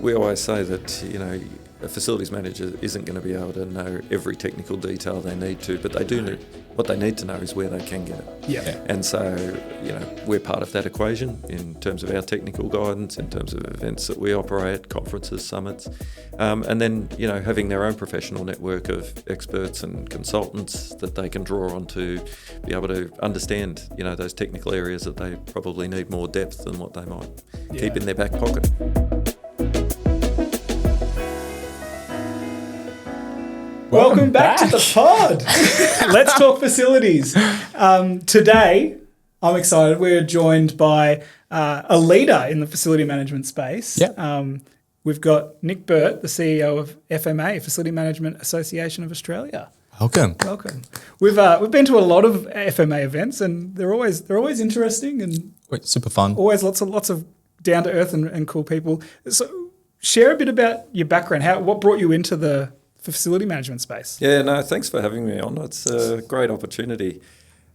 we always say that, a facilities manager isn't going to be able to know every technical detail they need to, but they do know what they need to know is where they can get it. Yeah. And so, we're part of that equation in terms of our technical guidance, in terms of events that we operate, conferences, summits, and then, having their own professional network of experts and consultants that they can draw on to be able to understand, those technical areas that they probably need more depth than what they might keep in their back pocket. Welcome back to the pod. Let's talk facilities. Today, I'm excited. We're joined by a leader in the facility management space. Yep. We've got Nick Burt, the CEO of FMA, Facility Management Association of Australia. Welcome. We've been to a lot of FMA events, and they're always interesting and Super fun. always lots of down to earth and cool people. So, share a bit about your background. What brought you into the facility management space? Yeah, no, thanks for having me on. It's a great opportunity.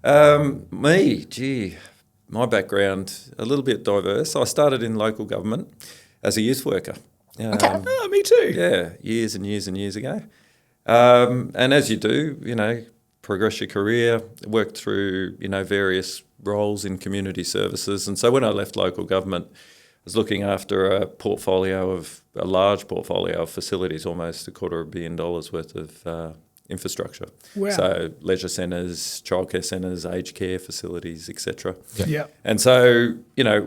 My background, a little bit diverse. I started in local government as a youth worker. Me too. Yeah, years and years and years ago. And as you do, progress your career, work through, various roles in community services. And so when I left local government, I was looking after a large portfolio of facilities, almost $250 million worth of infrastructure. Wow. So leisure centres, childcare centres, aged care facilities, etc. Yeah. And so,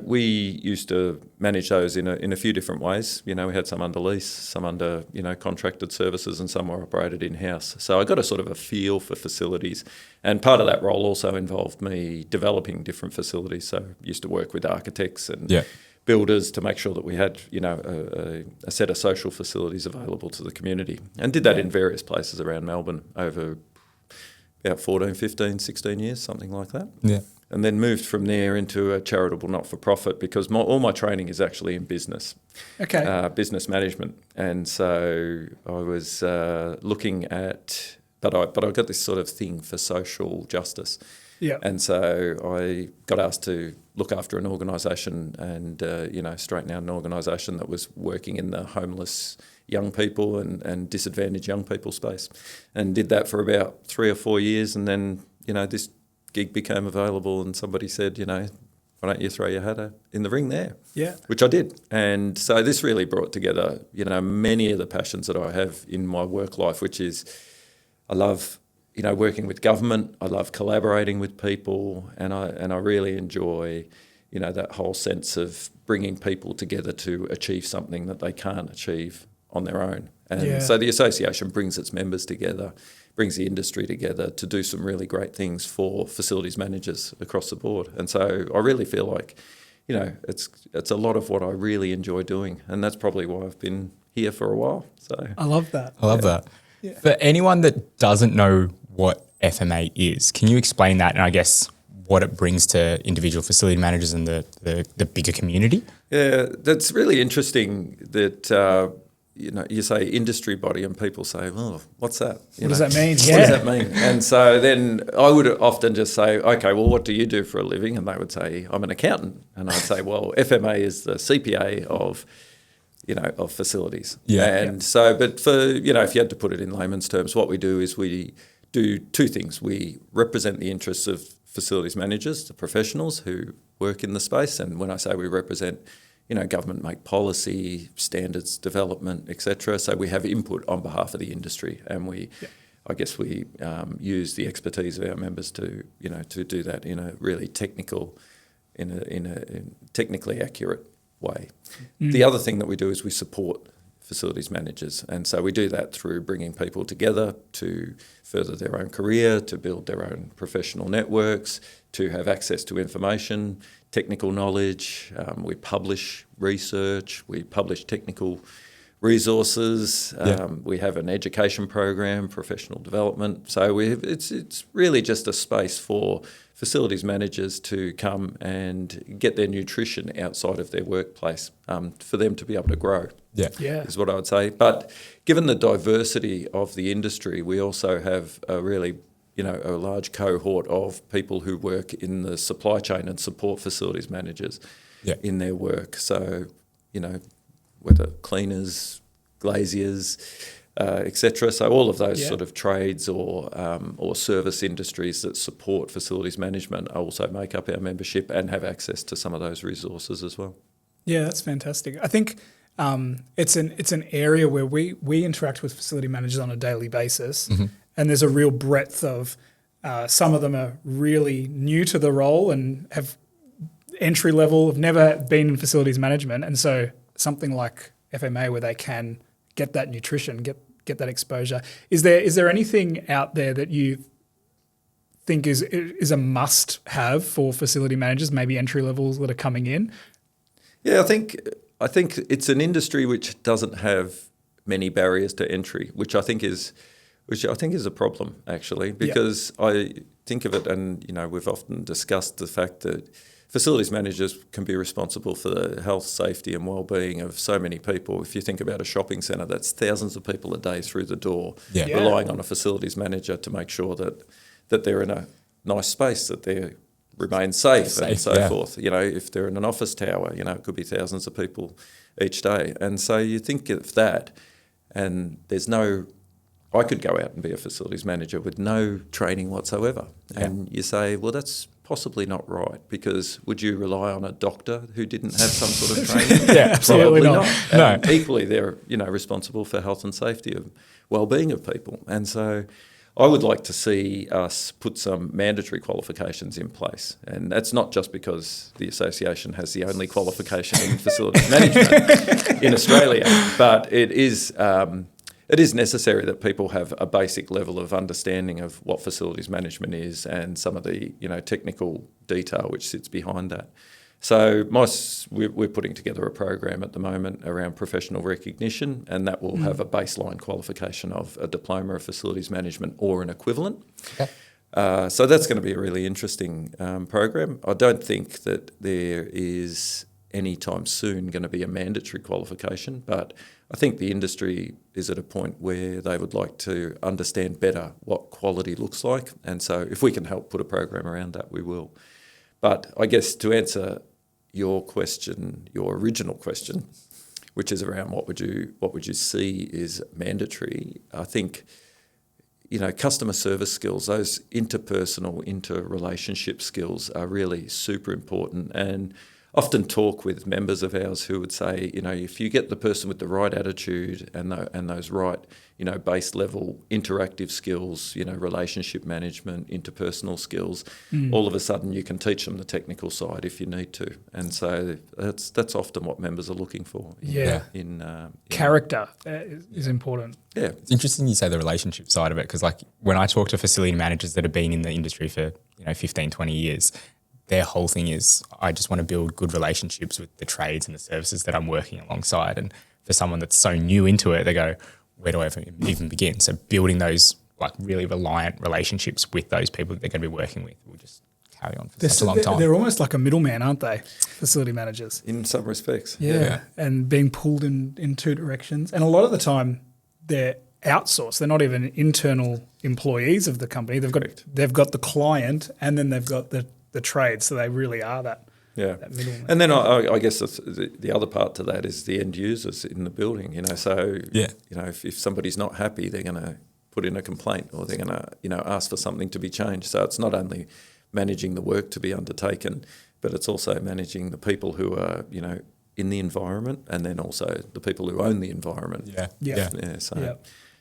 we used to manage those in a few different ways. We had some under lease, some under, contracted services, and some were operated in-house. So I got a sort of a feel for facilities. And part of that role also involved me developing different facilities. So I used to work with architects and builders to make sure that we had, a set of social facilities available to the community, and did that in various places around Melbourne over about 14, 15, 16 years, something like that. Yeah. And then moved from there into a charitable not-for-profit because all my training is actually in business, business management. And so I was looking at, but I got this sort of thing for social justice. Yeah. And so I got asked to look after an organisation and, straighten out an organisation that was working in the homeless young people and disadvantaged young people space, and did that for about 3 or 4 years. And then, this gig became available and somebody said, why don't you throw your hat in the ring there? Yeah. Which I did. And so this really brought together, many of the passions that I have in my work life, which is I love working with government. I love collaborating with people, and I really enjoy, that whole sense of bringing people together to achieve something that they can't achieve on their own. And so the association brings its members together, brings the industry together to do some really great things for facilities managers across the board. And so I really feel like, it's a lot of what I really enjoy doing, and that's probably why I've been here for a while. So I love that. I love that. Yeah. For anyone that doesn't know what FMA is, can you explain that, and I guess what it brings to individual facility managers and the bigger community? Yeah, that's really interesting that, you say industry body and people say, oh, what's that? What does that mean? What does that mean? And so then I would often just say, okay, well, what do you do for a living? And they would say, I'm an accountant. And I'd say, well, FMA is the CPA of facilities. So, but for, if you had to put it in layman's terms, what we do is we do two things. We represent the interests of facilities managers, the professionals who work in the space. And when I say we represent, government make policy, standards development, etc. So we have input on behalf of the industry, and we use the expertise of our members to do that in a really technical, in a technically accurate way. The other thing that we do is we support facilities managers, and so we do that through bringing people together to further their own career, to build their own professional networks, to have access to information, technical knowledge. We publish research, we publish technical resources. We have an education program, professional development. So it's really just a space for facilities managers to come and get their nutrition outside of their workplace, for them to be able to grow. Is what I would say. But given the diversity of the industry, we also have a really, a large cohort of people who work in the supply chain and support facilities managers in their work. So, whether cleaners, glaziers, etc. So all of those sort of trades or service industries that support facilities management also make up our membership and have access to some of those resources as well. Yeah, that's fantastic. I think it's an area where we interact with facility managers on a daily basis, and there's a real breadth of some of them are really new to the role and have entry level, have never been in facilities management, and so something like FMA where they can get that nutrition, get that exposure. Is there anything out there that you think is a must have for facility managers, maybe entry levels that are coming in? Yeah, I think it's an industry which doesn't have many barriers to entry, which I think is a problem actually, because I think of it, and we've often discussed the fact that facilities managers can be responsible for the health, safety and well-being of so many people. If you think about a shopping centre, that's thousands of people a day through the door, relying on a facilities manager to make sure that they're in a nice space, that they remain safe and so forth. If they're in an office tower, it could be thousands of people each day. And so you think of that, and I could go out and be a facilities manager with no training whatsoever. And you say, well, that's possibly not right, because would you rely on a doctor who didn't have some sort of training? Absolutely not. And equally, they're responsible for health and safety of well-being of people. And so I would like to see us put some mandatory qualifications in place. And that's not just because the association has the only qualification in facilities management in Australia, but it is necessary that people have a basic level of understanding of what facilities management is and some of the technical detail which sits behind that. So we're putting together a program at the moment around professional recognition, and that will have a baseline qualification of a diploma of facilities management or an equivalent. Okay. So that's going to be a really interesting program. I don't think that there is anytime soon going to be a mandatory qualification, but I think the industry is at a point where they would like to understand better what quality looks like, and so if we can help put a program around that, we will. But I guess to answer your question, your original question, which is around what would you see is mandatory, I think customer service skills, those interpersonal, interrelationship skills are really super important. And often talk with members of ours who would say, if you get the person with the right attitude and those right, base level interactive skills, relationship management, interpersonal skills, all of a sudden you can teach them the technical side if you need to. And so that's often what members are looking for. Character is important. Yeah. It's interesting you say the relationship side of it, because when I talk to facility managers that have been in the industry for 15, 20 years, their whole thing is, I just want to build good relationships with the trades and the services that I'm working alongside. And for someone that's so new into it, they go, where do I even begin? So building those really reliant relationships with those people that they're going to be working with will just carry on for such a long time. They're almost like a middleman, aren't they? Facility managers. In some respects. Yeah. And being pulled in two directions. And a lot of the time they're outsourced. They're not even internal employees of the company. They've got the client, and then they've got the trade, so they really are that middleman. And then I guess the other part to that is the end users in the building. So if somebody's not happy, they're going to put in a complaint, or they're going to ask for something to be changed. So it's not only managing the work to be undertaken, but it's also managing the people who are in the environment, and then also the people who own the environment.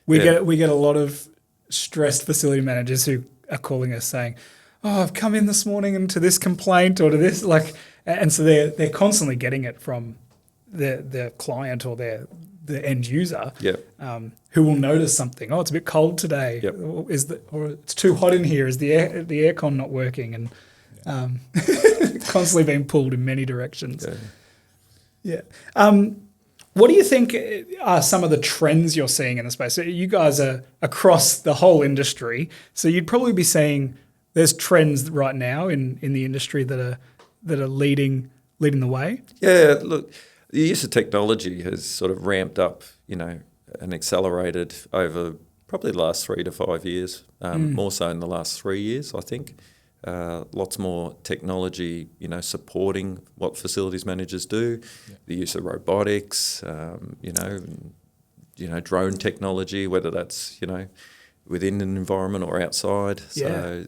We get a lot of stressed facility managers who are calling us saying, oh, I've come in this morning into this complaint or to this, and so they're constantly getting it from their client or the end user, who will notice something. Oh, it's a bit cold today. Or it's too hot in here. Is the aircon not working? And constantly being pulled in many directions. What do you think are some of the trends you're seeing in the space? So you guys are across the whole industry, so you'd probably be saying there's trends right now in the industry that are leading the way. Yeah, look, the use of technology has sort of ramped up, and accelerated over probably the last 3 to 5 years, more so in the last 3 years, I think. lots more technology, supporting what facilities managers do, the use of robotics, drone technology, whether that's, within an environment or outside. So,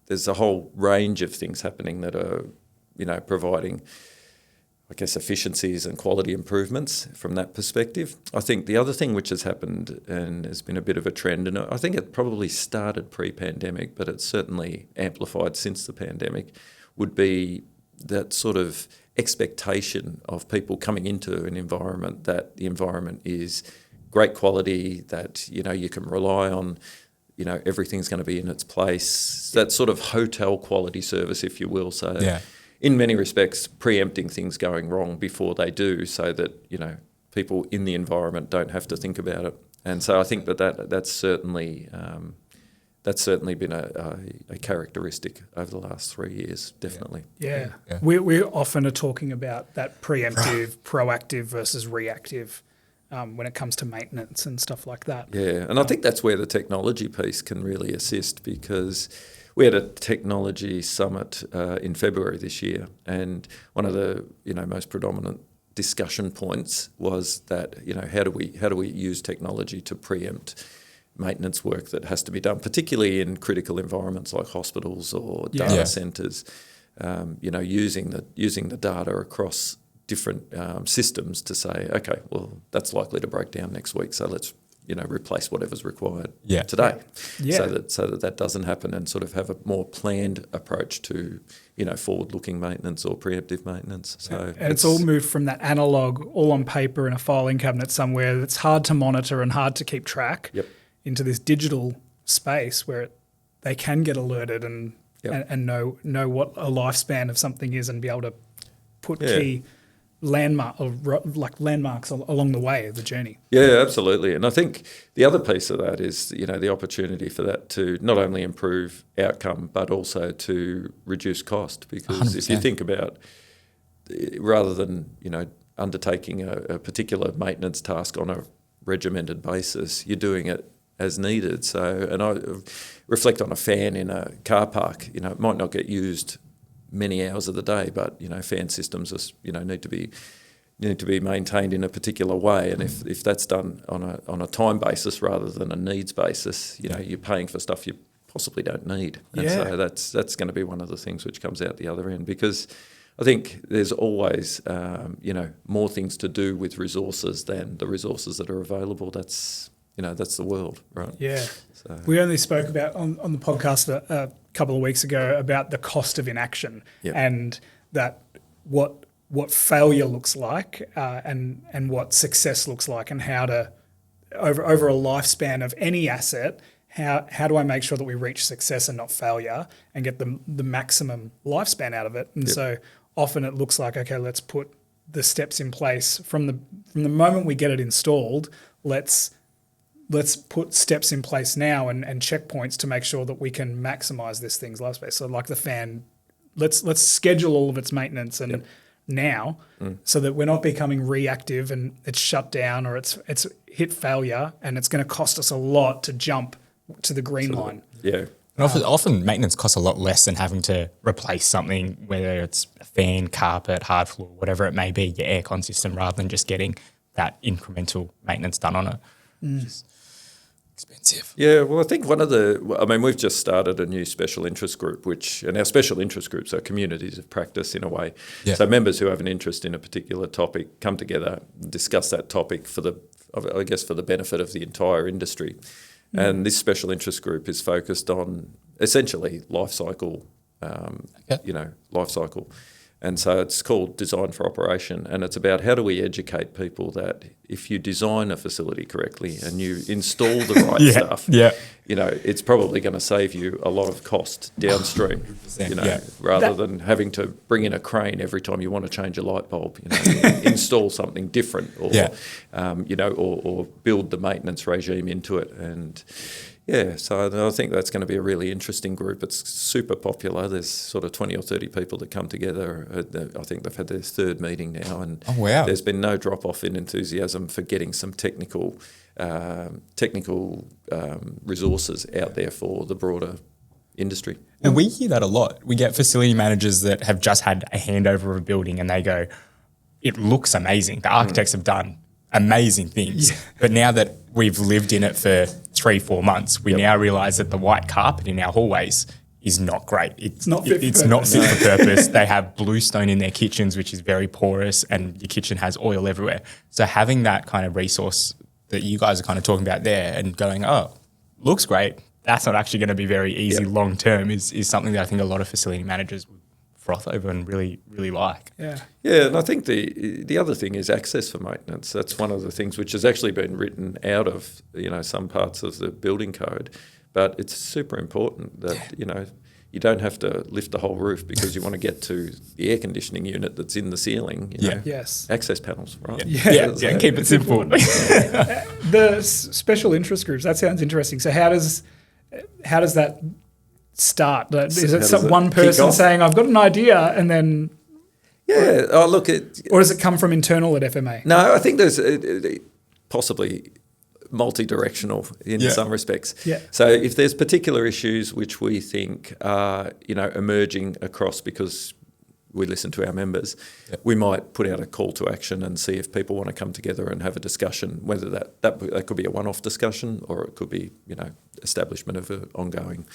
there's a whole range of things happening that are, providing, I guess, efficiencies and quality improvements from that perspective. I think the other thing which has happened and has been a bit of a trend, and I think it probably started pre-pandemic, but it's certainly amplified since the pandemic, would be that sort of expectation of people coming into an environment that the environment is great quality, that, you can rely on, everything's going to be in its place, that sort of hotel quality service, if you will. So in many respects, preempting things going wrong before they do, so that, people in the environment don't have to think about it. And so I think that's certainly been a characteristic over the last 3 years, definitely. Yeah. We often are talking about that preemptive, proactive versus reactive when it comes to maintenance and stuff like that. Yeah, and I think that's where the technology piece can really assist, because we had a technology summit in February this year, and one of the most predominant discussion points was that how do we use technology to preempt maintenance work that has to be done, particularly in critical environments like hospitals or data centres. Using the data across different systems to say, okay, well, that's likely to break down next week, so let's replace whatever's required today, so that doesn't happen, and sort of have a more planned approach to forward-looking maintenance or preemptive maintenance. So and it's all moved from that analog, all on paper in a filing cabinet somewhere that's hard to monitor and hard to keep track, into this digital space where they can get alerted and know what a lifespan of something is, and be able to put key landmarks along the way of the journey. Yeah, absolutely. And I think the other piece of that is, the opportunity for that to not only improve outcome, but also to reduce cost. Because 100%. If you think about, rather than, undertaking a particular maintenance task on a regimented basis, you're doing it as needed. So, and I reflect on a fan in a car park, it might not get used many hours of the day, but fan systems are, need to be maintained in a particular way, and if that's done on a time basis rather than a needs basis, you're paying for stuff you possibly don't need, and so that's going to be one of the things which comes out the other end, because I think there's always more things to do with resources than the resources that are available. That's the world, right? Yeah. So. We only spoke about on the podcast a couple of weeks ago about the cost of inaction, and that what failure looks like, and what success looks like, and how to over a lifespan of any asset, how do I make sure that we reach success and not failure, and get the maximum lifespan out of it? And so often it looks like, okay, let's put the steps in place from the moment we get it installed. Let's put steps in place now and checkpoints to make sure that we can maximise this thing's lifespan. So like the fan, let's schedule all of its maintenance and now, so that we're not becoming reactive and it's shut down or it's hit failure, and it's going to cost us a lot to jump to the green line. Yeah. And often maintenance costs a lot less than having to replace something, whether it's a fan, carpet, hard floor, whatever it may be, your aircon system, rather than just getting that incremental maintenance done on it. Which is expensive. Yeah, well, I think we've just started a new special interest group, and our special interest groups are communities of practice in a way. Yeah. So members who have an interest in a particular topic come together, discuss that topic for the benefit of the entire industry. And this special interest group is focused on essentially life cycle. And so it's called Design for Operation, and it's about how do we educate people that if you design a facility correctly and you install the right stuff, it's probably going to save you a lot of cost downstream, rather than having to bring in a crane every time you want to change a light bulb, install something different, or build the maintenance regime into it. And so I think that's going to be a really interesting group. It's super popular. There's sort of 20 or 30 people that come together. I think they've had their third meeting now, and there's been no drop-off in enthusiasm for getting some technical resources out there for the broader industry. And we hear that a lot. We get facility managers that have just had a handover of a building and they go, it looks amazing. The architects have done amazing things. Yeah. But now that we've lived in it for 3-4 months, we now realise that the white carpet in our hallways is not great. It's not fit for purpose. They have bluestone in their kitchens, which is very porous, and your kitchen has oil everywhere. So having that kind of resource that you guys are kind of talking about there and going, oh, looks great, that's not actually going to be very easy long term is something that I think a lot of facility managers would froth over and really, really like. Yeah. Yeah, and I think the other thing is access for maintenance. That's one of the things which has actually been written out of, some parts of the building code. But it's super important that, you don't have to lift the whole roof because you want to get to the air conditioning unit that's in the ceiling. Yes. Access panels, right? Yeah, keep it simple. The special interest groups, that sounds interesting. So how does that start? Is it one person saying, I've got an idea, and then... Yeah, or does it come from internal at FMA? No, I think there's possibly multi-directional in some respects. Yeah. So if there's particular issues which we think are, emerging across because we listen to our members, we might put out a call to action and see if people want to come together and have a discussion, whether that could be a one-off discussion or it could be, establishment of an ongoing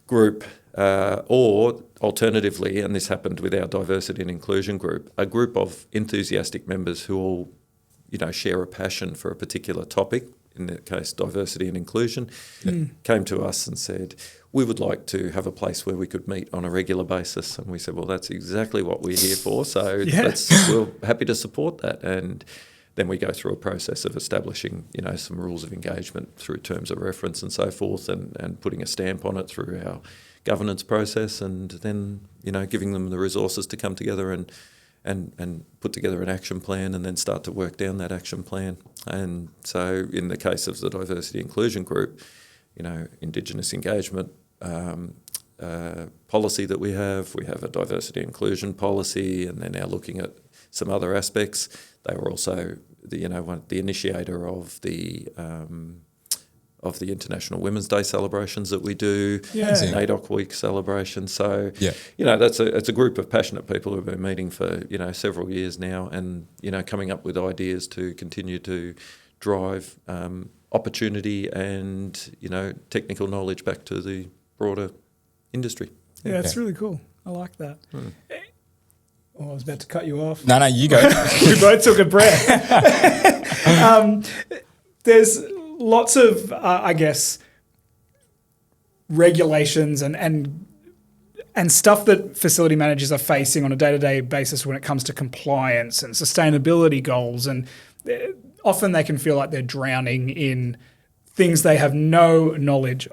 group, or alternatively, and this happened with our diversity and inclusion group, a group of enthusiastic members who all, share a passion for a particular topic, in that case diversity and inclusion, came to us and said, we would like to have a place where we could meet on a regular basis. And we said, well, that's exactly what we're here for, so we're happy to support that. And then we go through a process of establishing, some rules of engagement through terms of reference and so forth, and putting a stamp on it through our governance process, and then, giving them the resources to come together and put together an action plan and then start to work down that action plan. And so in the case of the diversity inclusion group, Indigenous engagement policy that we have a diversity inclusion policy, and they're now looking at some other aspects. They were also the initiator of the International Women's Day celebrations that we do, NAIDOC Week celebration. So, it's a group of passionate people who have been meeting for, several years now, and, coming up with ideas to continue to drive opportunity and, technical knowledge back to the broader industry. Yeah, it's really cool. I like that. Oh, I was about to cut you off. No, you go. We both took a breath. There's lots of, regulations and stuff that facility managers are facing on a day-to-day basis when it comes to compliance and sustainability goals. And often they can feel like they're drowning in things they have no knowledge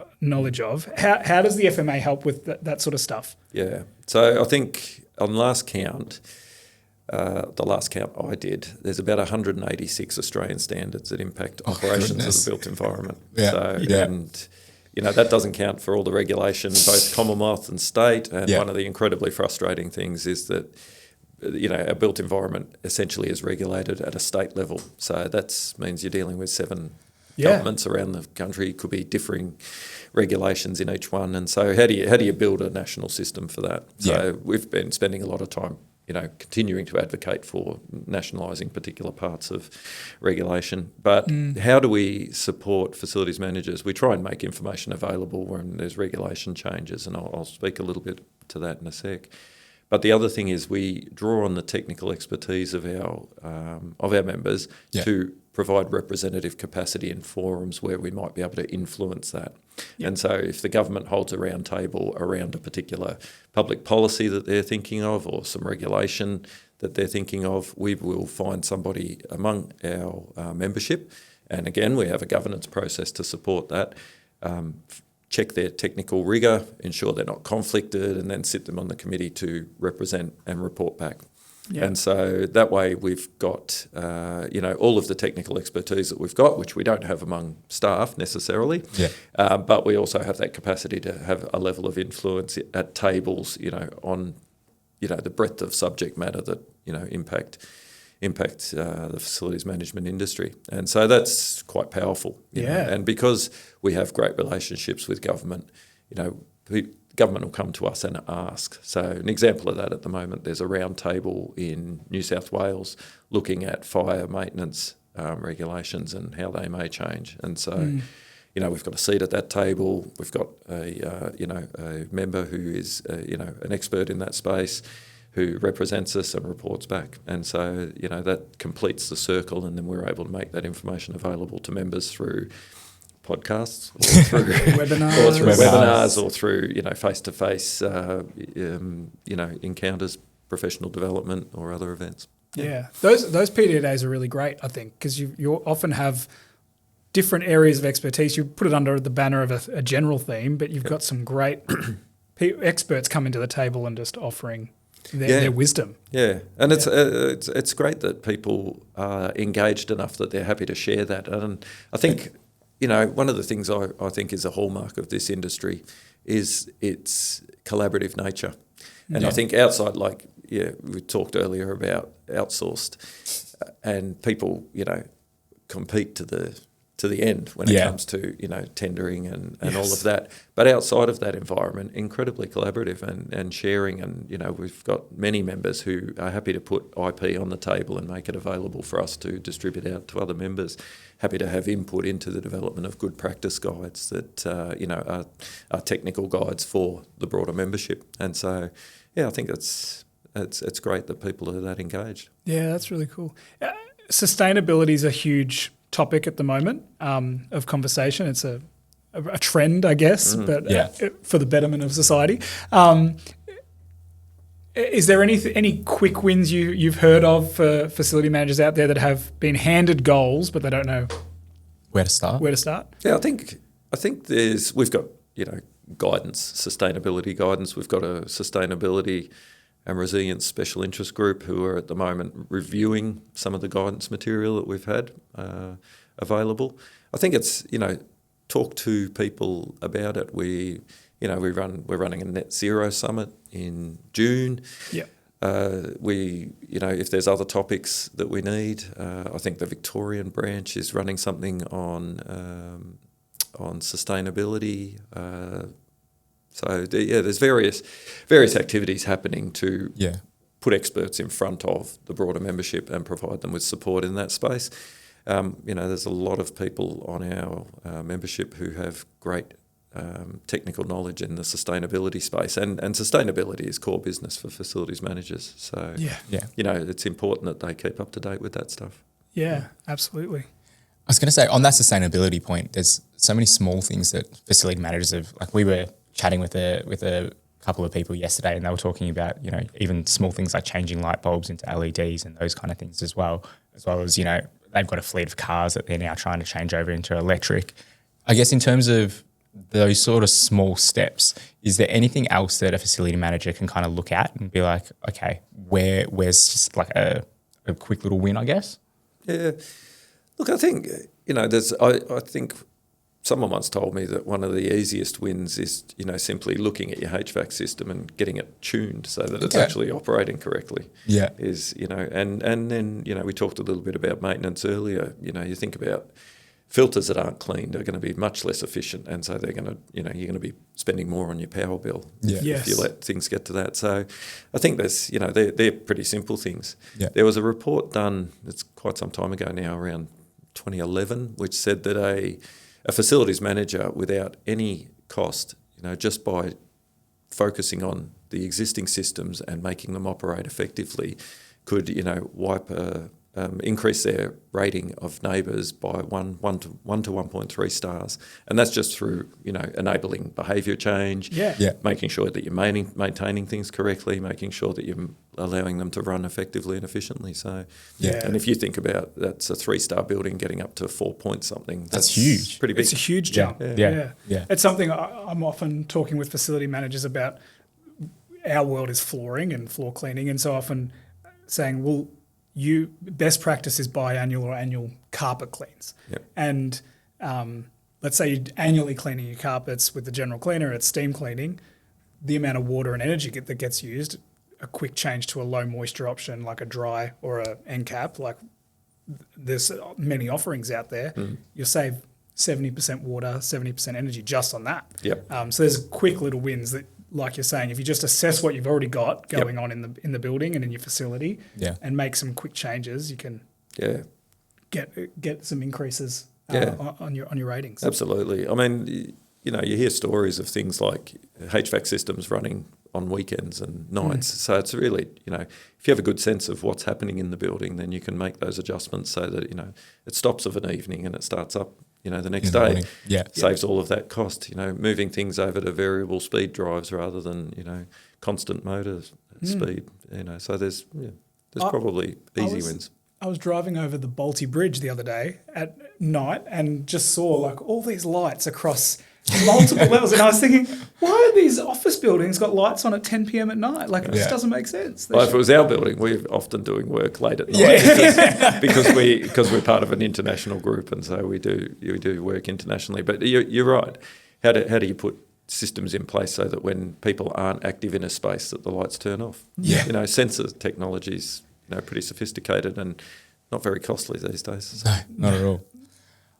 of. How does the FMA help with that sort of stuff? Yeah. So I think on last count, the last count I did, there's about 186 Australian standards that impact operations of the built environment. And that doesn't count for all the regulation, both Commonwealth and state. And one of the incredibly frustrating things is that our built environment essentially is regulated at a state level. So that means you're dealing with 7 governments around the country. Could be differing regulations in each one. And so how do you build a national system for that? So we've been spending a lot of time continuing to advocate for nationalising particular parts of regulation. But how do we support facilities managers? We try and make information available when there's regulation changes, and I'll speak a little bit to that in a sec. But the other thing is we draw on the technical expertise of our members to provide representative capacity in forums where we might be able to influence that. And so if the government holds a round table around a particular public policy that they're thinking of, or some regulation that they're thinking of, we will find somebody among our membership. And again, we have a governance process to support that. Check their technical rigour, ensure they're not conflicted, and then sit them on the committee to represent and report back. And so that way we've got, all of the technical expertise that we've got, which we don't have among staff necessarily, but we also have that capacity to have a level of influence at tables, on, the breadth of subject matter that, impact the facilities management industry. And so that's quite powerful. You know? And because we have great relationships with government, government will come to us and ask. So an example of that at the moment, there's a round table in New South Wales looking at fire maintenance regulations and how they may change. And so, we've got a seat at that table. We've got a member who is, an expert in that space who represents us and reports back. And so, that completes the circle, and then we're able to make that information available to members through podcasts or through webinars or through face-to-face encounters, professional development or other events. Yeah, those PDA days are really great, I think, because you often have different areas of expertise. You put it under the banner of a general theme, but you've got some great experts coming to the table and just offering their wisdom. Yeah, and it's great that people are engaged enough that they're happy to share that. And I think one of the things I think is a hallmark of this industry is its collaborative nature. And I think outside, we talked earlier about outsourced, and people, compete to the end when it comes to, tendering and all of that. But outside of that environment, incredibly collaborative and sharing. And, we've got many members who are happy to put IP on the table and make it available for us to distribute out to other members, happy to have input into the development of good practice guides that, are technical guides for the broader membership. And so, I think it's great that people are that engaged. Yeah, that's really cool. Sustainability is a huge topic at the moment of conversation. It's a trend, I guess, but for the betterment of society. Is there any quick wins you've heard of for facility managers out there that have been handed goals but they don't know where to start? Yeah, I think we've got guidance, sustainability guidance. We've got a sustainability and resilience special interest group who are at the moment reviewing some of the guidance material that we've had available. I think it's talk to people about it. We're running a net zero summit in June. Yeah. If there's other topics that we need, I think the Victorian branch is running something on sustainability. There's various activities happening to put experts in front of the broader membership and provide them with support in that space. There's a lot of people on our membership who have great technical knowledge in the sustainability space, and sustainability is core business for facilities managers. So, it's important that they keep up to date with that stuff. Yeah, absolutely. I was going to say, on that sustainability point, there's so many small things that facility managers have, we were chatting with a couple of people yesterday, and they were talking about, even small things like changing light bulbs into LEDs and those kind of things as well as, they've got a fleet of cars that they're now trying to change over into electric. I guess in terms of those sort of small steps, is there anything else that a facility manager can kind of look at and be like, okay, where's just a quick little win, I guess? Yeah. Look, I think, I think someone once told me that one of the easiest wins is, simply looking at your HVAC system and getting it tuned so that it's actually operating correctly. Yeah. And then, we talked a little bit about maintenance earlier. You think about filters that aren't cleaned are going to be much less efficient, and so they're going to, you're going to be spending more on your power bill if you let things get to that. So I think there's, they're pretty simple things. Yeah. There was a report done, it's quite some time ago now, around 2011, which said that a facilities manager without any cost, just by focusing on the existing systems and making them operate effectively, could, increase their rating of neighbours by 1 to 1.3 stars. And that's just through, enabling behaviour change, making sure that you're maintaining things correctly, making sure that you're allowing them to run effectively and efficiently. So, and if you think about that's a 3-star building getting up to 4 point something. That's huge. Pretty big. It's a huge jump. Yeah. It's something I'm often talking with facility managers about. Our world is flooring and floor cleaning, and so often saying, well, best practice is biannual or annual carpet cleans. Yep. And let's say you're annually cleaning your carpets with the general cleaner, it's steam cleaning, the amount of water and energy that gets used, a quick change to a low moisture option like a dry or a end cap, like there's many offerings out there, you'll save 70% water, 70% energy just on that. Yep. So there's quick little wins that like you're saying, if you just assess what you've already got going on in the building and in your facility, and make some quick changes, you can get some increases on your ratings. Absolutely. I mean, you hear stories of things like HVAC systems running on weekends and nights. So it's really, if you have a good sense of what's happening in the building, then you can make those adjustments so that, it stops of an evening and it starts up, the next day. Saves all of that cost, moving things over to variable speed drives rather than, constant motor speed, so there's probably easy wins. I was driving over the Balti Bridge the other day at night and just saw like all these lights across multiple levels, and I was thinking, why are these office buildings got lights on at 10 p.m. at night? Like, it just doesn't make sense. Well, if it was our building, we're often doing work late at night because we're part of an international group, and so we do work internationally. But you're right. How do you put systems in place so that when people aren't active in a space, that the lights turn off? Sensor technology's pretty sophisticated and not very costly these days. So. No, not at all.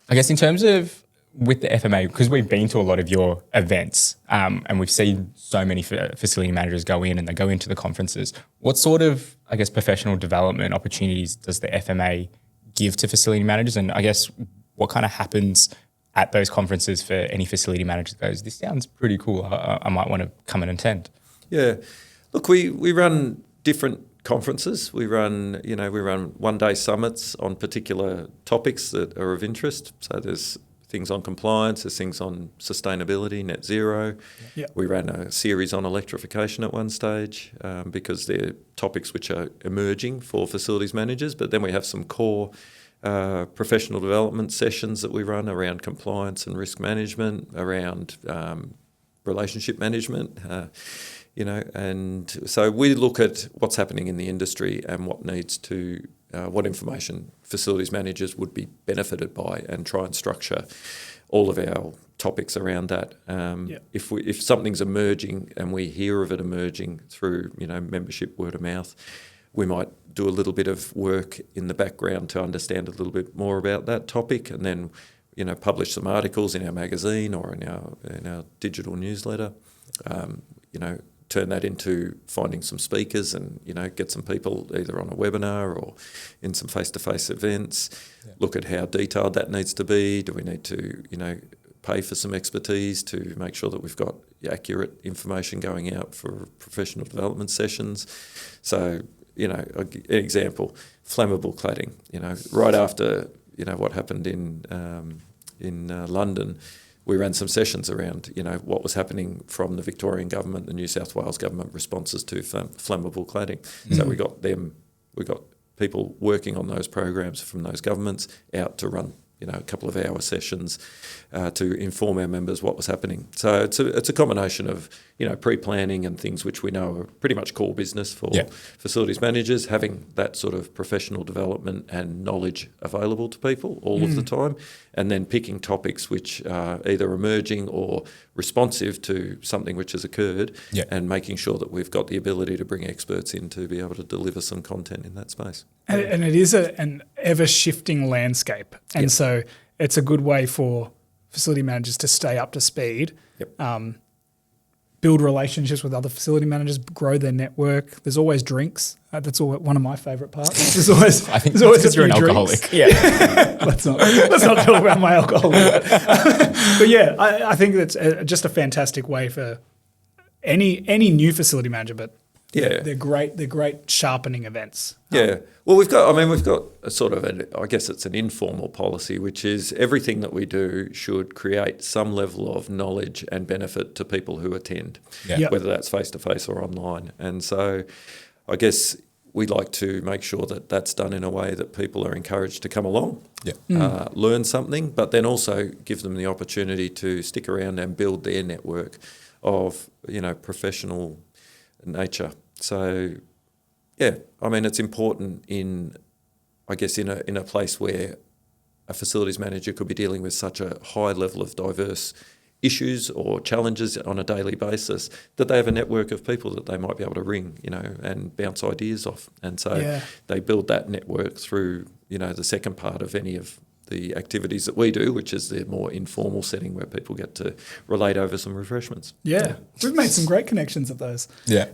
I guess in terms of with the FMA, because we've been to a lot of your events and we've seen so many facility managers go in and they go into the conferences, what sort of, I guess, professional development opportunities does the FMA give to facility managers? And I guess what kind of happens at those conferences for any facility manager that goes, this sounds pretty cool, I might want to come and attend? Yeah. Look, we run different conferences. We run one-day summits on particular topics that are of interest. So there's things on compliance, there's things on sustainability, net zero. We ran a series on electrification at one stage because they're topics which are emerging for facilities managers. But then we have some core professional development sessions that we run around compliance and risk management, around relationship management, and so we look at what's happening in the industry and what needs to, what information facilities managers would be benefited by, and try and structure all of our topics around that. If something's emerging and we hear of it emerging through, membership, word of mouth, we might do a little bit of work in the background to understand a little bit more about that topic, and then, publish some articles in our magazine or in our digital newsletter. Turn that into finding some speakers and, get some people either on a webinar or in some face-to-face events, look at how detailed that needs to be. Do we need to, pay for some expertise to make sure that we've got accurate information going out for professional development sessions? So, an example, flammable cladding, right after, what happened in London, we ran some sessions around, what was happening from the Victorian government, the New South Wales government responses to flammable cladding. So we got people working on those programs from those governments out to run, a couple of hour sessions to inform our members what was happening. So it's a combination of, pre-planning and things which we know are pretty much core business for facilities managers, having that sort of professional development and knowledge available to people all of the time, and then picking topics which are either emerging or responsive to something which has occurred, and making sure that we've got the ability to bring experts in to be able to deliver some content in that space. And it is an ever-shifting landscape. And so it's a good way for facility managers to stay up to speed, build relationships with other facility managers, grow their network. There's always drinks. That's one of my favourite parts. There's always, I think because you're an alcoholic. Let's not talk about my alcohol. But yeah, I think that's just a fantastic way for any new facility manager, but they're great. They're great sharpening events. Well, we've got a sort of I guess it's an informal policy, which is everything that we do should create some level of knowledge and benefit to people who attend, whether that's face to face or online. And so, I guess we like to make sure that that's done in a way that people are encouraged to come along, learn something, but then also give them the opportunity to stick around and build their network of professional nature. So, it's important in a place where a facilities manager could be dealing with such a high level of diverse issues or challenges on a daily basis, that they have a network of people that they might be able to ring, and bounce ideas off. And so they build that network through, the second part of any of the activities that we do, which is the more informal setting where people get to relate over some refreshments. Yeah. We've made some great connections at those. Yeah.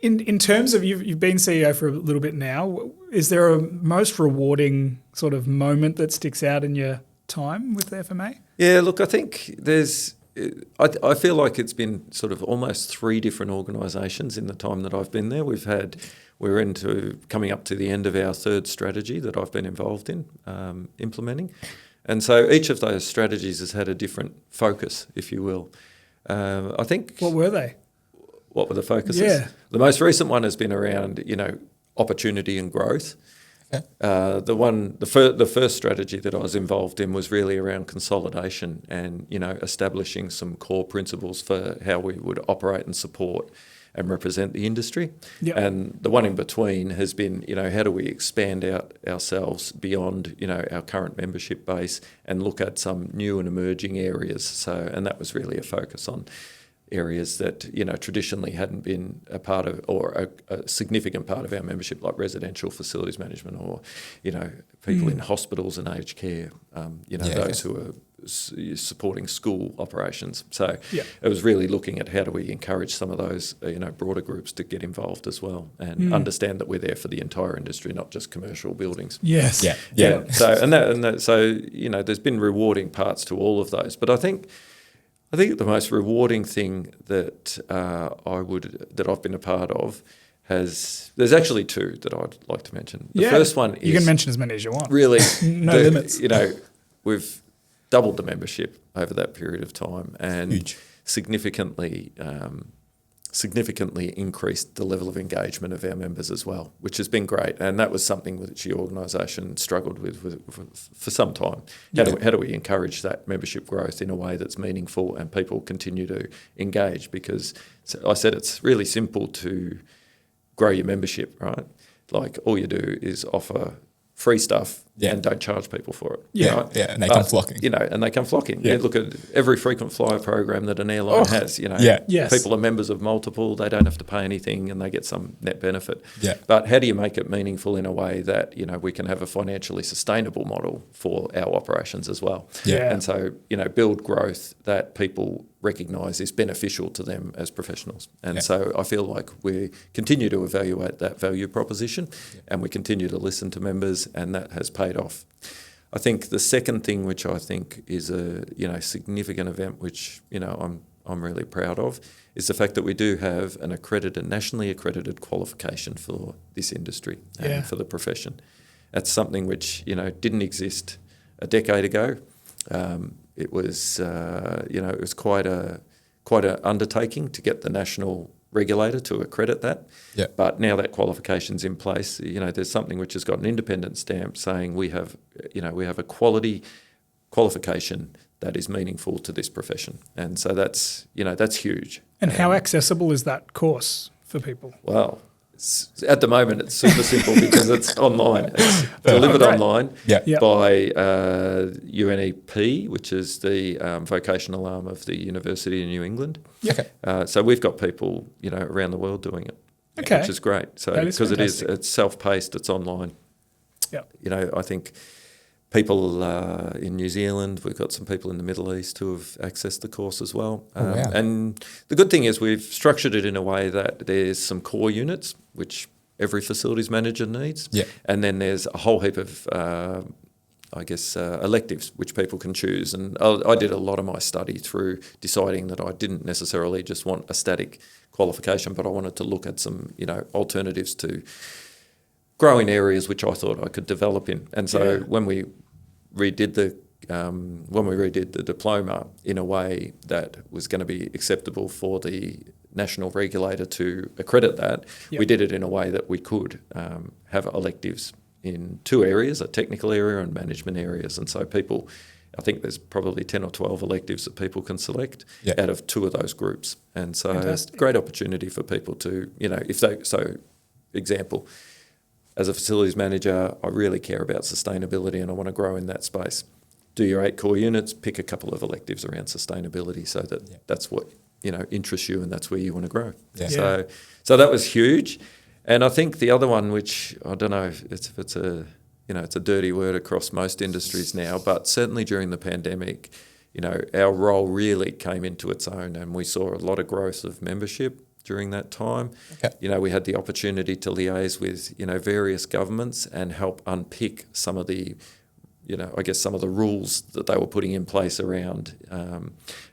In terms of you've been CEO for a little bit now, is there a most rewarding sort of moment that sticks out in your time with the FMA? Yeah, look, I think I feel like it's been sort of almost 3 different organisations in the time that I've been there. We're into coming up to the end of our 3rd strategy that I've been involved in implementing. And so each of those strategies has had a different focus, if you will. I think... What were they? What were the focuses? Yeah. The most recent one has been around, opportunity and growth. Okay. The first strategy that I was involved in was really around consolidation and, establishing some core principles for how we would operate and support and represent the industry. Yep. And the one in between has been, how do we expand ourselves beyond, our current membership base and look at some new and emerging areas. And that was really a focus on areas that, traditionally hadn't been a part of or a significant part of our membership, like residential facilities management or, people in hospitals and aged care, those who are supporting school operations. So it was really looking at how do we encourage some of those, broader groups to get involved as well and understand that we're there for the entire industry, not just commercial buildings. Yes. Yeah. So there's been rewarding parts to all of those, but I think the most rewarding thing that I've been a part of there's actually 2 that I'd like to mention. The first one is... You can mention as many as you want. Really, no limits. We've doubled the membership over that period of time and Huge. significantly increased the level of engagement of our members as well, which has been great. And that was something which the organisation struggled with for some time. How do we encourage that membership growth in a way that's meaningful and people continue to engage? Because I said it's really simple to grow your membership, right? Like all you do is offer free stuff and don't charge people for it. And they come flocking. And they come flocking. Yeah. You look at every frequent flyer program that an airline has, Yes. people are members of multiple, they don't have to pay anything and they get some net benefit. Yeah. But how do you make it meaningful in a way that, we can have a financially sustainable model for our operations as well? Yeah. And so, build growth that people recognise is beneficial to them as professionals. And so I feel like we continue to evaluate that value proposition and we continue to listen to members, and that has paid off. I think the second thing, which I think is a significant event, which I'm really proud of, is the fact that we do have an nationally accredited qualification for this industry and for the profession. That's something which didn't exist a decade ago. It was quite an undertaking to get the national regulator to accredit that. Yeah. But now that qualification's in place, there's something which has got an independent stamp saying we have a quality qualification that is meaningful to this profession. And so that's huge. And how accessible is that course for people? Well, at the moment it's super simple because it's online. It's delivered online by UNEP, which is the vocational arm of the University of New England. Okay. So we've got people, around the world doing it, which is great. So because it's self-paced, it's online. Yeah. I think people in New Zealand, we've got some people in the Middle East who have accessed the course as well. Wow. And the good thing is we've structured it in a way that there's some core units, which every facilities manager needs. Yeah. And then there's a whole heap of, electives which people can choose. And I did a lot of my study through deciding that I didn't necessarily just want a static qualification, but I wanted to look at some, alternatives to grow in areas which I thought I could develop in. And so when we redid the diploma in a way that was going to be acceptable for the national regulator to accredit that, we did it in a way that we could have electives in 2 areas, a technical area and management areas. And so people, I think there's probably 10 or 12 electives that people can select out of 2 of those groups. And so it's a great opportunity for people to, example, as a facilities manager, I really care about sustainability and I want to grow in that space. Do your 8 core units, pick a couple of electives around sustainability so that that's what, interests you and that's where you want to grow. Yeah. So that was huge. And I think the other one, which I don't know if it's a it's a dirty word across most industries now, but certainly during the pandemic, our role really came into its own, and we saw a lot of growth of membership during that time. Okay. We had the opportunity to liaise with, various governments and help unpick some of the, some of the rules that they were putting in place around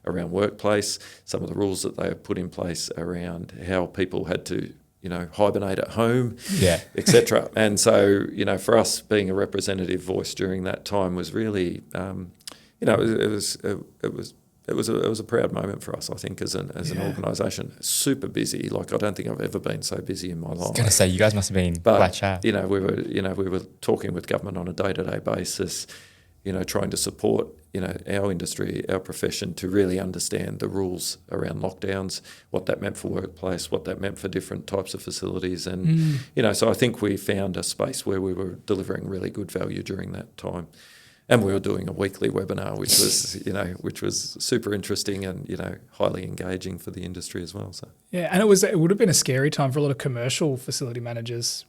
workplace, some of the rules that they have put in place around how people had to, hibernate at home, etc. And so, for us being a representative voice during that time was really, it was a proud moment for us, I think, as an organisation. Super busy. Like, I don't think I've ever been so busy in my life. I was going to say, you guys must have been flat chat. We were talking with government on a day-to-day basis, trying to support, our industry, our profession, to really understand the rules around lockdowns, what that meant for workplace, what that meant for different types of facilities. And, so I think we found a space where we were delivering really good value during that time. And we were doing a weekly webinar, which was super interesting and, highly engaging for the industry as well. So and it would have been a scary time for a lot of commercial facility managers,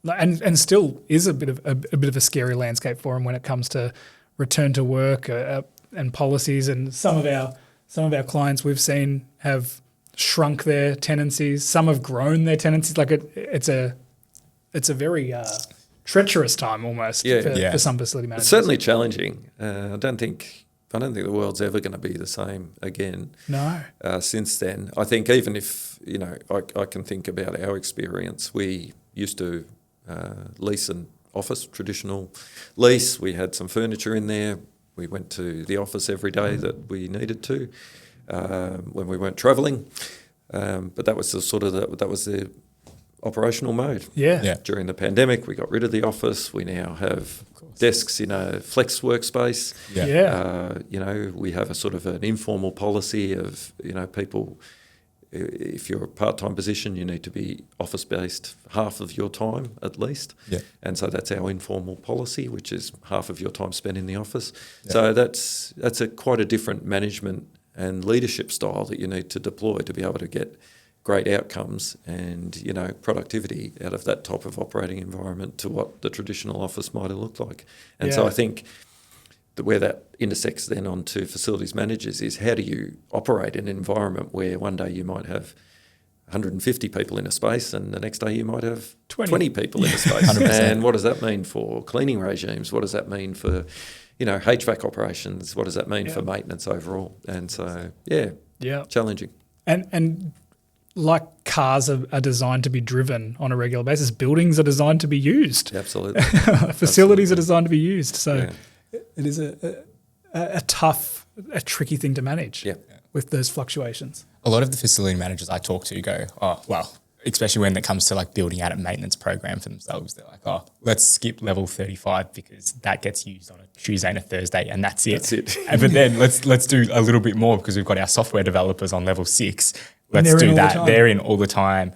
and still is a bit of a scary landscape for them when it comes to return to work and policies. And some of our clients we've seen have shrunk their tenancies. Some have grown their tenancies. Like it's a very treacherous time almost for some facility managers. It's certainly challenging. I don't think the world's ever going to be the same again. No. Since then, I think even if I can think about our experience, we used to lease an office, traditional lease. We had some furniture in there. We went to the office every day that we needed to when we weren't travelling. But that was the operational mode. During the pandemic, we got rid of the office. We now have desks in a flex workspace. We have a sort of an informal policy of, people, if you're a part-time position, you need to be office-based half of your time at least. And so that's our informal policy, which is half of your time spent in the office. So that's quite a different management and leadership style that you need to deploy to be able to get great outcomes and, productivity out of that type of operating environment to what the traditional office might have looked like. And so I think where that intersects then onto facilities managers is how do you operate in an environment where one day you might have 150 people in a space and the next day you might have 20 people in a space. 100%. And what does that mean for cleaning regimes? What does that mean for, HVAC operations? What does that mean for maintenance overall? And so, challenging. And like cars are designed to be driven on a regular basis, buildings are designed to be used. Absolutely. Facilities are designed to be used. So it is a tough, tricky thing to manage with those fluctuations. A lot of the facility managers I talk to go, especially when it comes to like building out a maintenance program for themselves, they're like, let's skip level 35 because that gets used on a Tuesday and a Thursday and that's it. But then let's do a little bit more because we've got our software developers on level 6. Let's do that. They're in all the time.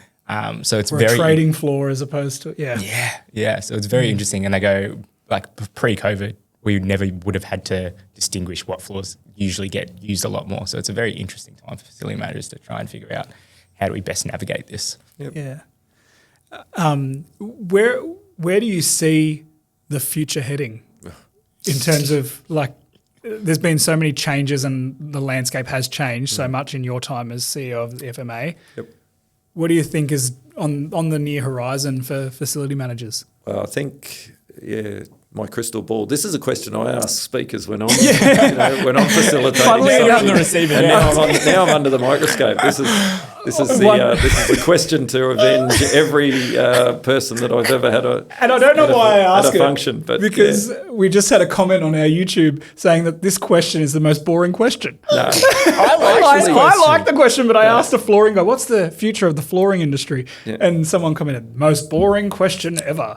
So it's a trading floor as opposed to, So it's very interesting. And they go, like pre-COVID, we never would have had to distinguish what floors usually get used a lot more. So it's a very interesting time for facility managers to try and figure out how do we best navigate this. Where do you see the future heading in terms of like, there's been so many changes and the landscape has changed so much in your time as CEO of the FMA. What do you think is on the near horizon for facility managers? Well, I think, my crystal ball. This is a question I ask speakers when I'm, when I'm facilitating. On the receiving and now I'm under the microscope. This is the question to avenge every person that I've ever had and I don't know why I ask a function, but because we just had a comment on our YouTube saying that this question is the most boring question. No, I like the question, but I asked a flooring guy, "What's the future of the flooring industry?" And someone commented, "Most boring question ever."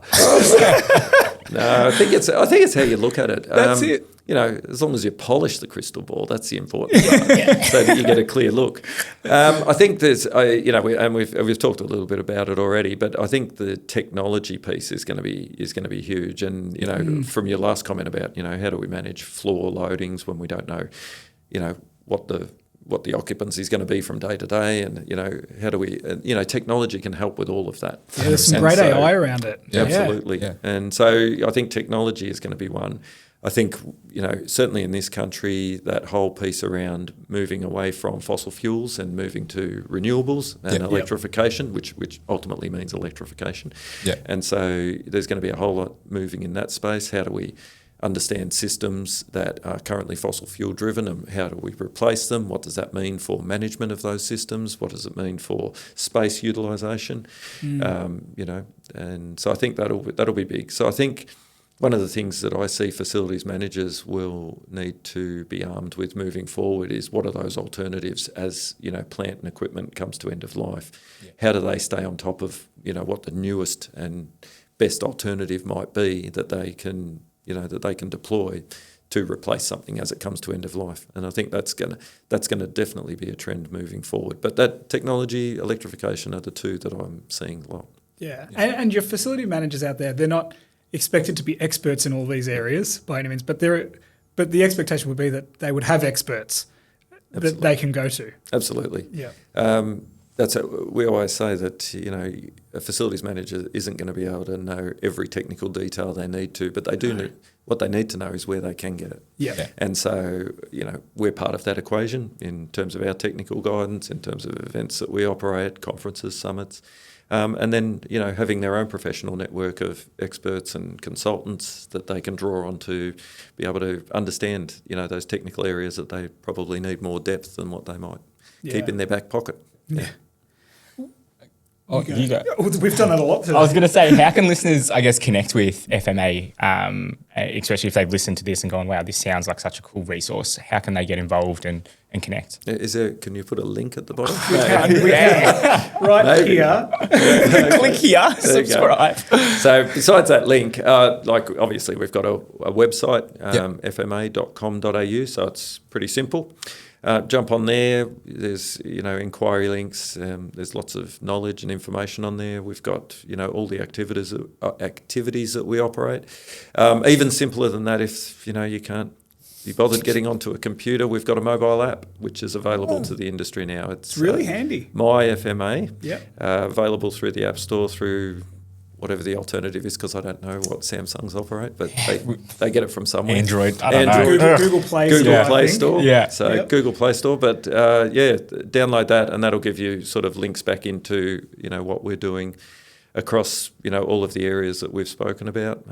No, I think it's how you look at it. That's it. As long as you polish the crystal ball, that's the important part, so that you get a clear look. I think there's, we've talked a little bit about it already, but I think the technology piece is going to be huge. And from your last comment about how do we manage floor loadings when we don't know, what the what the occupancy is going to be from day to day, and how do we technology can help with all of that. Yeah, there's some great AI around it. Absolutely. Yeah. And so I think technology is going to be one. I think, certainly in this country, that whole piece around moving away from fossil fuels and moving to renewables and electrification, which ultimately means electrification. Yeah. And so there's going to be a whole lot moving in that space. How do we understand systems that are currently fossil fuel driven, and how do we replace them? What does that mean for management of those systems? What does it mean for space utilisation? And so I think that'll be big. So I think one of the things that I see facilities managers will need to be armed with moving forward is what are those alternatives as, plant and equipment comes to end of life? Yeah. How do they stay on top of, what the newest and best alternative might be that they can deploy to replace something as it comes to end of life? And I think that's gonna definitely be a trend moving forward. But that technology, electrification are the two that I'm seeing a lot. Yeah. And your facility managers out there, they're not expected to be experts in all these areas by any means, but the expectation would be that they would have experts that they can go to. Absolutely. Yeah. We always say that a facilities manager isn't going to be able to know every technical detail they need to, but they do know what they need to know is where they can get it. Yeah. And so we're part of that equation in terms of our technical guidance, in terms of events that we operate, conferences, summits. And then, having their own professional network of experts and consultants that they can draw on to be able to understand, those technical areas that they probably need more depth than what they might keep in their back pocket. Yeah. Oh, you go. We've done that a lot today. I was going to say, how can listeners, I guess, connect with FMA, especially if they've listened to this and gone, wow, this sounds like such a cool resource. How can they get involved and connect? Can you put a link at the bottom? Right Maybe. here. Click here, subscribe. So besides that link, obviously we've got a website, fma.com.au, so it's pretty simple. Jump on there. There's inquiry links. There's lots of knowledge and information on there. We've got all the activities that we operate. Even simpler than that, if you can't be bothered getting onto a computer, we've got a mobile app which is available to the industry now. It's really handy. My FMA. Yeah. Available through the App Store, through whatever the alternative is, because I don't know what Samsungs operate, but they get it from somewhere. Android. Google Play Store. Google Play Store. Yeah. So Google Play Store, but download that, and that'll give you sort of links back into what we're doing across all of the areas that we've spoken about,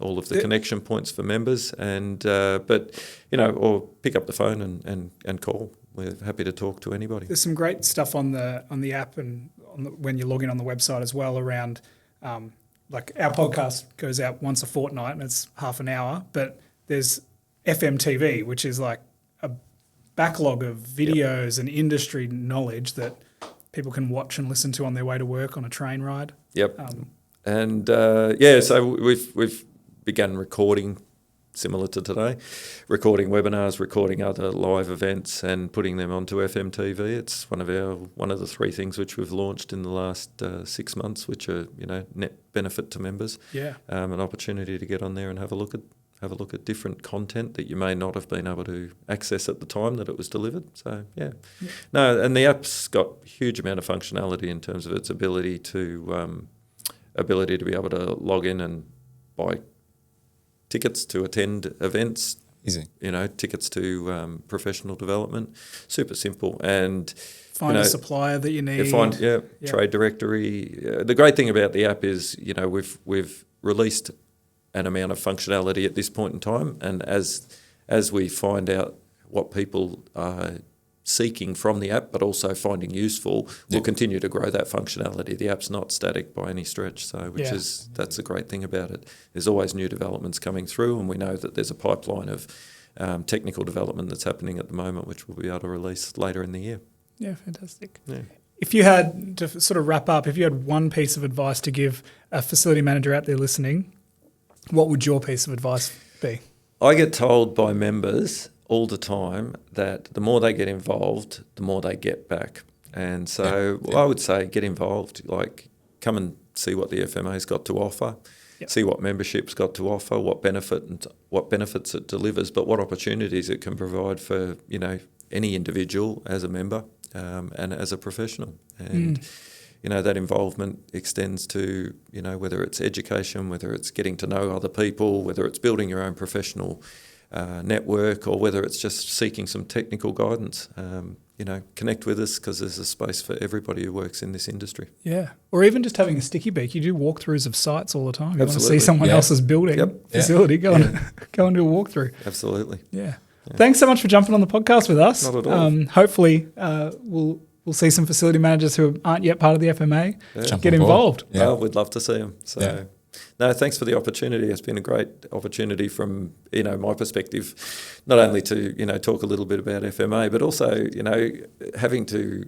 all of the connection points for members, and or pick up the phone and call. We're happy to talk to anybody. There's some great stuff on the app and when you log in on the website as well around. Like our podcast goes out once a fortnight and it's half an hour, but there's FMTV, which is like a backlog of videos and industry knowledge that people can watch and listen to on their way to work on a train ride. Yep. So we've begun recording, similar to today, recording webinars, recording other live events, and putting them onto FMTV. It's one of the three things which we've launched in the last 6 months, which are net benefit to members. Yeah. An opportunity to get on there and have a look at different content that you may not have been able to access at the time that it was delivered. So no, and the app's got a huge amount of functionality in terms of its ability to be able to log in and buy tickets to attend events. Easy. Tickets to professional development. Super simple. And find a supplier that you need. Trade directory. The great thing about the app is, we've released an amount of functionality at this point in time, and as we find out what people are seeking from the app, but also finding useful, we'll continue to grow that functionality. The app's not static by any stretch, so that's the great thing about it. There's always new developments coming through, and we know that there's a pipeline of technical development that's happening at the moment, which we'll be able to release later in the year. Yeah, fantastic. Yeah. If you had to sort of wrap up, if you had one piece of advice to give a facility manager out there listening, what would your piece of advice be? I get told by members all the time that the more they get involved, the more they get back. And so I would say get involved, like come and see what the FMA's got to offer, see what membership's got to offer, what benefits it delivers, but what opportunities it can provide for, any individual as a member and as a professional. And that involvement extends to, whether it's education, whether it's getting to know other people, whether it's building your own professional network, or whether it's just seeking some technical guidance. Connect with us, because there's a space for everybody who works in this industry. Yeah. Or even just having a sticky beak. You do walkthroughs of sites all the time. You want to Absolutely. see someone else's building, facility, go and do a walkthrough. Absolutely. Yeah. Thanks so much for jumping on the podcast with us. Not at all. Hopefully we'll see some facility managers who aren't yet part of the FMA get involved. Yeah. Oh, we'd love to see them. So, no, thanks for the opportunity. It's been a great opportunity from, my perspective, not only to, talk a little bit about FMA, but also, having to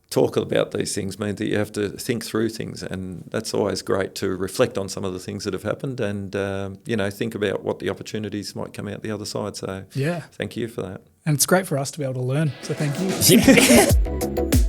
talk about these things means that you have to think through things, and that's always great to reflect on some of the things that have happened and, think about what the opportunities might come out the other side. So thank you for that. And it's great for us to be able to learn. So thank you.